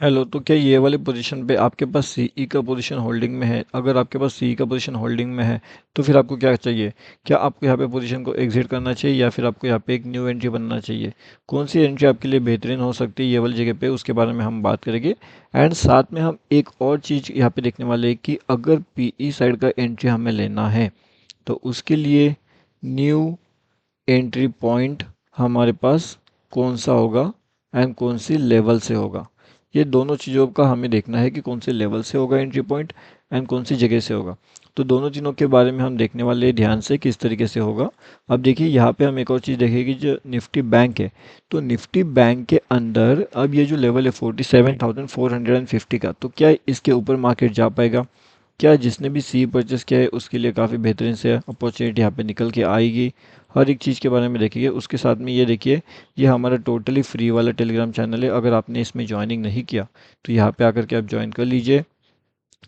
Hello, तो क्या ये वाली पोजीशन पे आपके पास सीई का पोजीशन होल्डिंग में है? अगर आपके पास सीई का पोजीशन होल्डिंग में है तो फिर आपको क्या चाहिए? क्या आपको यहाँ पे पोजीशन को एग्जिट करना चाहिए या फिर आपको यहाँ पे एक न्यू एंट्री बनना चाहिए? कौन सी एंट्री आपके लिए बेहतरीन हो सकती है ये वाली जगह पे, उसके बारे में हम बात करेंगे। एंड साथ में हम एक और चीज़ यहाँ पे देखने वाले हैं कि अगर पीई साइड का एंट्री हमें लेना है तो उसके लिए न्यू एंट्री पॉइंट हमारे पास कौन सा होगा एंड कौन सी लेवल से होगा। ये दोनों चीज़ों का हमें देखना है कि कौन से लेवल से होगा एंट्री पॉइंट एंड कौन सी जगह से होगा। तो दोनों चीज़ों के बारे में हम देखने वाले हैं ध्यान से किस तरीके से होगा। अब देखिए यहाँ पे हम एक और चीज़ देखेंगे, जो निफ्टी बैंक है, तो निफ्टी बैंक के अंदर अब ये जो लेवल है 47,450 का, तो क्या इसके ऊपर मार्केट जा पाएगा? क्या जिसने भी सी परचेस किया है उसके लिए काफ़ी बेहतरीन से अपॉर्चुनिटी यहाँ पे निकल के आएगी। हर एक चीज़ के बारे में देखेंगे। उसके साथ में ये देखिए, ये हमारा टोटली फ्री वाला टेलीग्राम चैनल है। अगर आपने इसमें ज्वाइनिंग नहीं किया तो यहाँ पे आकर के आप ज्वाइन कर लीजिए।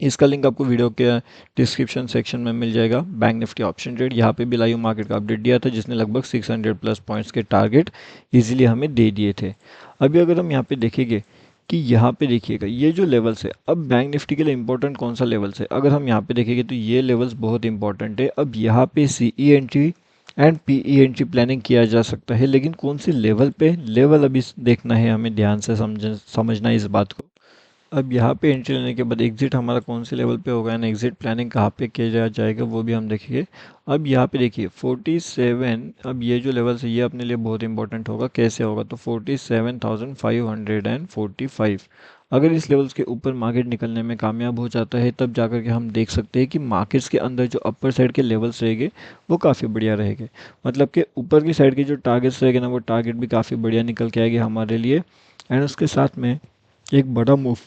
इसका लिंक आपको वीडियो के डिस्क्रिप्शन सेक्शन में मिल जाएगा। बैंक निफ्टी ऑप्शन ट्रेड, यहाँ पे भी लाइव मार्केट का अपडेट दिया था जिसने लगभग 600 प्लस पॉइंट्स के टारगेट इजीली हमें दे दिए थे। अभी अगर हम यहाँ पे देखेंगे कि यहाँ पे देखिएगा ये जो लेवल्स है, अब बैंक निफ्टी के लिए इंपॉर्टेंट कौन सा लेवल्स है, अगर हम यहाँ पे देखेंगे तो ये लेवल्स बहुत इंपॉर्टेंट है। अब यहाँ पे CE entry and PE entry planning किया जा सकता है, लेकिन कौन सी लेवल पे, लेवल अभी देखना है हमें, ध्यान से समझना है इस बात को। अब यहाँ पे एंट्री लेने के बाद एग्जिट हमारा कौन से लेवल पे होगा एंड एग्जिट प्लानिंग कहाँ पे किया जाएगा वो भी हम देखेंगे। अब यहाँ पे देखिए 47, अब ये जो लेवल है ये अपने लिए बहुत इंपॉर्टेंट होगा। कैसे होगा? तो 47,545, अगर इस लेवल्स के ऊपर मार्केट निकलने में कामयाब हो जाता है तब जाकर के हम देख सकते हैं कि मार्केट्स के अंदर जो अपर साइड के लेवल्स रहेंगे वो काफ़ी बढ़िया रहेंगे। मतलब कि ऊपर की साइड के जो टारगेट्स रहेंगे ना, वो टारगेट भी काफ़ी बढ़िया निकल के आएंगे हमारे लिए। एंड उसके साथ में एक बड़ा मूव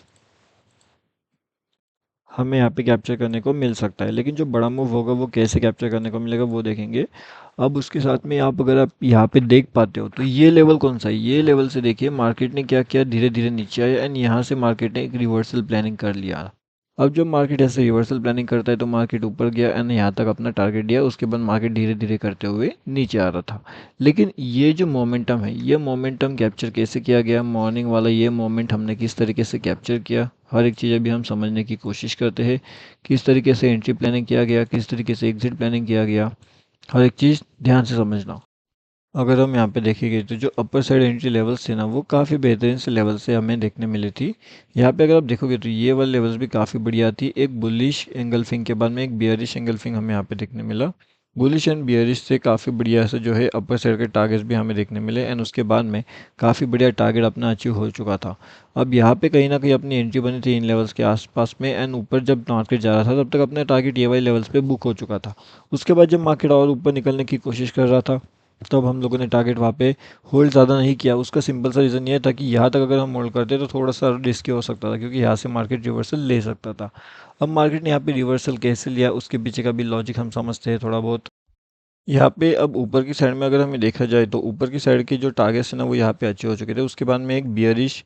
हमें यहाँ पे कैप्चर करने को मिल सकता है। लेकिन जो बड़ा मूव होगा वो कैसे कैप्चर करने को मिलेगा वो देखेंगे। अब उसके साथ में आप, अगर आप यहाँ पे देख पाते हो तो ये लेवल कौन सा है, ये लेवल से देखिए मार्केट ने क्या किया, धीरे धीरे नीचे आया एंड यहाँ से मार्केट ने एक रिवर्सल प्लानिंग कर लिया। अब जब मार्केट ऐसे रिवर्सल प्लानिंग करता है तो मार्केट ऊपर गया एंड यहाँ तक अपना टारगेट दिया, उसके बाद मार्केट धीरे धीरे करते हुए नीचे आ रहा था। लेकिन ये जो मोमेंटम है, ये मोमेंटम कैप्चर कैसे किया गया, मॉर्निंग वाला ये मोमेंट हमने किस तरीके से कैप्चर किया, हर एक चीज़ अभी हम समझने की कोशिश करते हैं। किस तरीके से एंट्री प्लानिंग किया गया, किस तरीके से एग्जिट प्लानिंग किया गया, हर एक चीज़ ध्यान से समझना। अगर हम यहाँ पे देखेंगे तो जो अपर साइड एंट्री लेवल्स थे ना, वो काफ़ी बेहतरीन से लेवल से हमें देखने मिली थी। यहाँ पे अगर आप देखोगे तो ये वाले लेवल्स भी काफ़ी बढ़िया थी। एक बुलिश एंगल्फिंग के बाद में एक बियरिश एंगल्फिंग हमें यहाँ पे देखने मिला। बुलिश एंड बियरिश से काफ़ी बढ़िया से जो है अपर साइड के टारगेट्स भी हमें देखने मिले एंड उसके बाद में काफ़ी बढ़िया टारगेट अपना अचीव हो चुका था। अब यहाँ पे कहीं ना कहीं अपनी एंट्री बनी थी इन लेवल्स के आसपास में एंड ऊपर जब मार्केट जा रहा था तब तक अपना टारगेट ये वाले लेवल्स पे बुक हो चुका था। उसके बाद जब मार्केट और ऊपर निकलने की कोशिश कर रहा था तब हम लोगों ने टारगेट वहाँ पे होल्ड ज़्यादा नहीं किया। उसका सिंपल सा रीज़न ये था कि यहाँ तक अगर हम होल्ड करते तो थोड़ा सा रिस्की हो सकता था, क्योंकि यहाँ से मार्केट रिवर्सल ले सकता था। अब मार्केट ने यहाँ पे रिवर्सल कैसे लिया उसके पीछे का भी लॉजिक हम समझते हैं थोड़ा बहुत। यहाँ पे अब ऊपर की साइड में अगर हमें देखा जाए तो ऊपर की साइड के जो टारगेट्स हैं ना, वो यहाँ पे अच्छे हो चुके थे। उसके बाद में एक बियरिश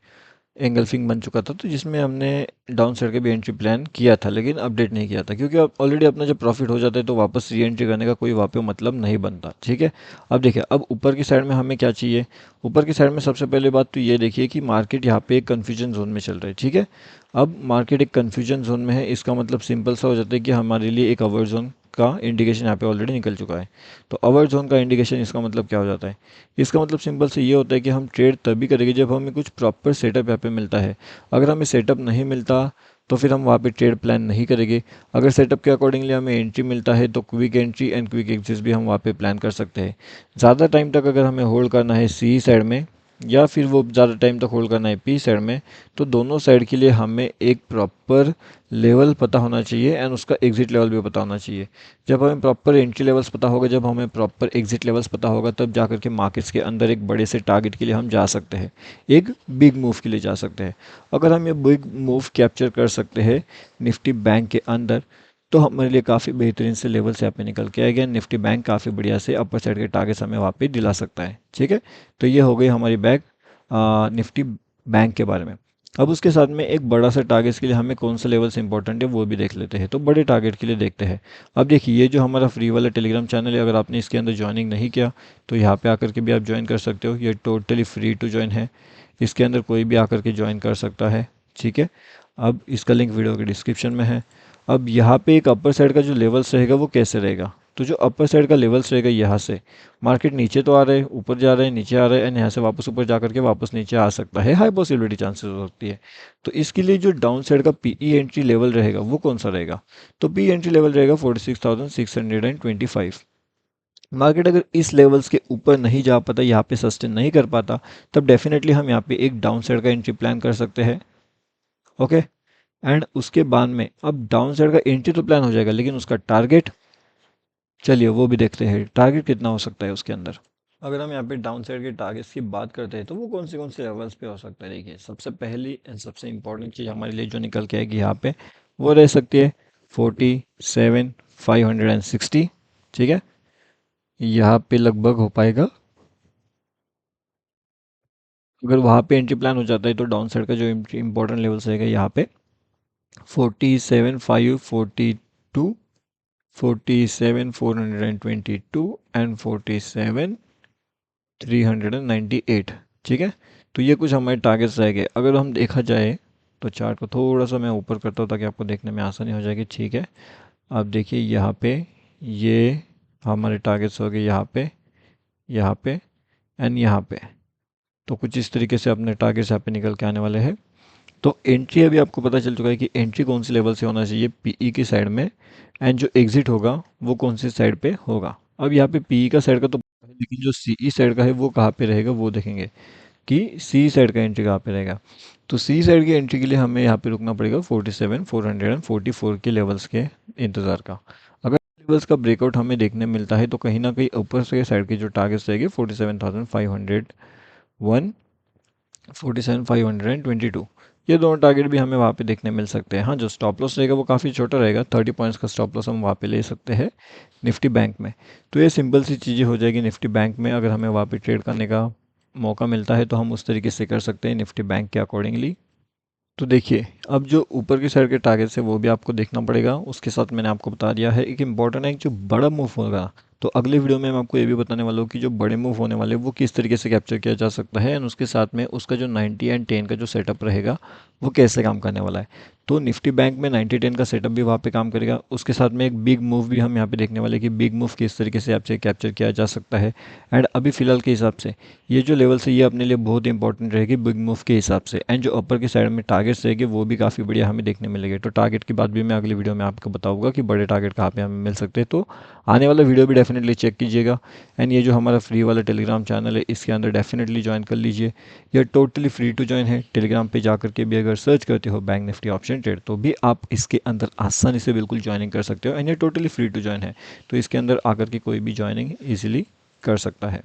एंगल्फिंग बन चुका था, तो जिसमें हमने डाउन साइड का भी एंट्री प्लान किया था लेकिन अपडेट नहीं किया था, क्योंकि अब ऑलरेडी अपना जब प्रॉफिट हो जाता है तो वापस री एंट्री करने का कोई वहाँ पे मतलब नहीं बनता। ठीक है। अब देखिए, अब ऊपर की साइड में हमें क्या चाहिए। ऊपर की साइड में सबसे पहले बात तो ये देखिए कि मार्केट यहाँ पे एक कन्फ्यूजन जोन में चल रहा है। ठीक है। अब मार्केट एक कन्फ्यूजन जोन में है, इसका मतलब सिंपल सा हो जाता है कि हमारे लिए एक अवर जोन का इंडिकेशन यहाँ पे ऑलरेडी निकल चुका है। तो अवर जोन का इंडिकेशन, इसका मतलब क्या हो जाता है, इसका मतलब सिंपल से ये होता है कि हम ट्रेड तभी करेंगे जब हमें कुछ प्रॉपर सेटअप यहाँ पे मिलता है। अगर हमें सेटअप नहीं मिलता तो फिर हम वहाँ पे ट्रेड प्लान नहीं करेंगे। अगर सेटअप के अकॉर्डिंगली हमें एंट्री मिलता है तो quick entry and quick exit भी हम वहाँ पे प्लान कर सकते हैं। ज़्यादा टाइम तक अगर हमें होल्ड करना है सी साइड में या फिर वो ज़्यादा टाइम तक होल्ड करना है पी साइड में, तो दोनों साइड के लिए हमें एक प्रॉपर लेवल पता होना चाहिए एंड उसका एग्जिट लेवल भी पता होना चाहिए। जब हमें प्रॉपर एंट्री लेवल्स पता होगा, जब हमें प्रॉपर एग्जिट लेवल्स पता होगा, तब जाकर के मार्केट्स के अंदर एक बड़े से टारगेट के लिए हम जा सकते हैं, एक बिग मूव के लिए जा सकते हैं। अगर हम ये बिग मूव कैप्चर कर सकते हैं निफ्टी बैंक के अंदर, तो हमारे लिए काफ़ी बेहतरीन से लेवल से यहाँ पे निकल के आएगा। निफ्टी बैंक काफ़ी बढ़िया से अपर साइड के टारगेट्स हमें वहाँ पे दिला सकता है। ठीक है। तो ये हो गई हमारी निफ्टी बैंक के बारे में। अब उसके साथ में एक बड़ा सा टारगेट्स के लिए हमें कौन सा लेवल से इंपॉर्टेंट है वो भी देख लेते हैं। तो बड़े टारगेट के लिए देखते हैं। अब देखिए, ये जो हमारा फ्री वाला टेलीग्राम चैनल है, अगर आपने इसके अंदर ज्वाइनिंग नहीं किया तो यहाँ पे आकर के भी आप ज्वाइन कर सकते हो। ये टोटली फ्री टू ज्वाइन है, इसके अंदर कोई भी आकर के ज्वाइन कर सकता है। ठीक है। अब इसका लिंक वीडियो के डिस्क्रिप्शन में है। अब यहाँ पे एक अपर साइड का जो लेवल्स रहेगा वो कैसे रहेगा, तो जो अपर साइड का लेवल्स रहेगा, यहाँ से मार्केट नीचे तो आ रहे हैं, ऊपर जा रहे हैं, नीचे आ रहे हैं, एंड यहाँ से वापस ऊपर जा करके वापस नीचे आ सकता है, हाई पॉसिबिलिटी चांसेस हो सकती है। तो इसके लिए जो डाउन साइड का पीई एंट्री लेवल रहेगा वो कौन सा रहेगा, तो पी एंट्री लेवल रहेगा 46,625। मार्केट अगर इस लेवल्स के ऊपर नहीं जा पाता, यहाँ पे सस्टेन नहीं कर पाता, तब डेफिनेटली हम यहाँ पे एक डाउन साइड का एंट्री प्लान कर सकते हैं। ओके, एंड उसके बाद में अब डाउन साइड का एंट्री तो प्लान हो जाएगा, लेकिन उसका टारगेट, चलिए वो भी देखते हैं, टारगेट कितना हो सकता है उसके अंदर। अगर हम यहाँ पे डाउन साइड के टारगेट्स की बात करते हैं तो वो कौन से लेवल्स पे हो सकता है, देखिए सबसे पहली एंड सबसे इंपॉर्टेंट चीज़ हमारे लिए जो निकल के आएगी यहाँ पे, वो रह सकती है 47,560। ठीक है, यहाँ पे लगभग हो पाएगा। अगर वहाँ पे एंट्री प्लान हो जाता है तो डाउन साइड का जो इंपॉर्टेंट लेवल्स रहेगा यहाँ पे 47,542, 47,422 एंड 47,398। ठीक है, तो ये कुछ हमारे टारगेट्स रहेंगे। अगर हम देखा जाए तो चार्ट को थोड़ा सा मैं ऊपर करता हूँ ताकि आपको देखने में आसानी हो जाएगी। ठीक है, अब देखिए यहाँ पे ये हमारे टारगेट्स हो गए, यहाँ पे एंड यहाँ पे। तो कुछ इस तरीके से अपने टारगेट्स यहाँ पे निकल के आने वाले हैं। तो एंट्री अभी आपको पता चल चुका है कि एंट्री कौन सी लेवल से होना चाहिए, पीई की साइड में, एंड जो एग्जिट होगा वो कौन सी साइड पे होगा। अब यहाँ पे पीई का साइड का तो पता है, लेकिन जो सीई साइड का है वो कहाँ पे रहेगा वो देखेंगे कि सी साइड का एंट्री कहाँ पे रहेगा। तो सी साइड की एंट्री के लिए हमें यहाँ पे रुकना पड़ेगा 47,444 के लेवल्स के इंतज़ार का। अगर लेवल्स का ब्रेकआउट हमें देखने मिलता है तो कहीं ना कहीं ऊपर से साइड की जो टारगेट्स रहेगी 47,501, 47,522, ये दोनों टारगेट भी हमें वहाँ पे देखने मिल सकते हैं। हाँ, जो स्टॉप लॉस रहेगा वो काफ़ी छोटा रहेगा, 30 पॉइंट्स का स्टॉप लॉस हम वहाँ पे ले सकते हैं निफ्टी बैंक में। तो ये सिंपल सी चीज़ें हो जाएगी निफ्टी बैंक में। अगर हमें वहाँ पे ट्रेड करने का मौका मिलता है तो हम उस तरीके से कर सकते हैं निफ्टी बैंक के अकॉर्डिंगली। तो देखिए, अब जो ऊपर की साइड के टारगेट्स है वो भी आपको देखना पड़ेगा। उसके साथ मैंने आपको बता दिया है एक इम्पॉर्टेंट है, एक जो बड़ा मूव होगा, तो अगले वीडियो में मैं आपको ये भी बताने वाला हूँ कि जो बड़े मूव होने वाले वो किस तरीके से कैप्चर किया जा सकता है, एंड उसके साथ में उसका जो 90 एंड 10 का जो सेटअप रहेगा वो कैसे काम करने वाला है। तो निफ्टी बैंक में 90-10 का सेटअप भी वहाँ पे काम करेगा। उसके साथ में एक बिग मूव भी हम यहाँ पे देखने वाले हैं कि बिग मूव किस तरीके से आपसे कैप्चर किया जा सकता है। एंड अभी फिलहाल के हिसाब से ये जो लेवल्स है ये अपने लिए बहुत इंपॉर्टेंट रहेगी बिग मूव के हिसाब से। एंड जो अपर की साइड में टारगेट्स रहेंगे वो भी काफ़ी बढ़िया हमें देखने मिलेंगे। तो टारगेट की बात भी मैं अगली वीडियो में आपको बताऊंगा कि बड़े टारगेट कहाँ पे हमें मिल सकते हैं। तो आने वाला वीडियो भी डेफिनेटली चेक कीजिएगा। एंड ये जो हमारा फ्री वाला टेलीग्राम चैनल है इसके अंदर डेफिनेटली ज्वाइन कर लीजिए। यह टोटली फ्री टू ज्वाइन है। टेलीग्राम पे जा करके भी अगर सर्च करते हो बैंक निफ्टी ऑप्शन ट्रेड तो भी आप इसके अंदर आसानी से बिल्कुल ज्वाइनिंग कर सकते हो। एंड ये टोटली फ्री टू ज्वाइन है, तो इसके अंदर आकर के कोई भी ज्वाइनिंग ईजिली कर सकता है।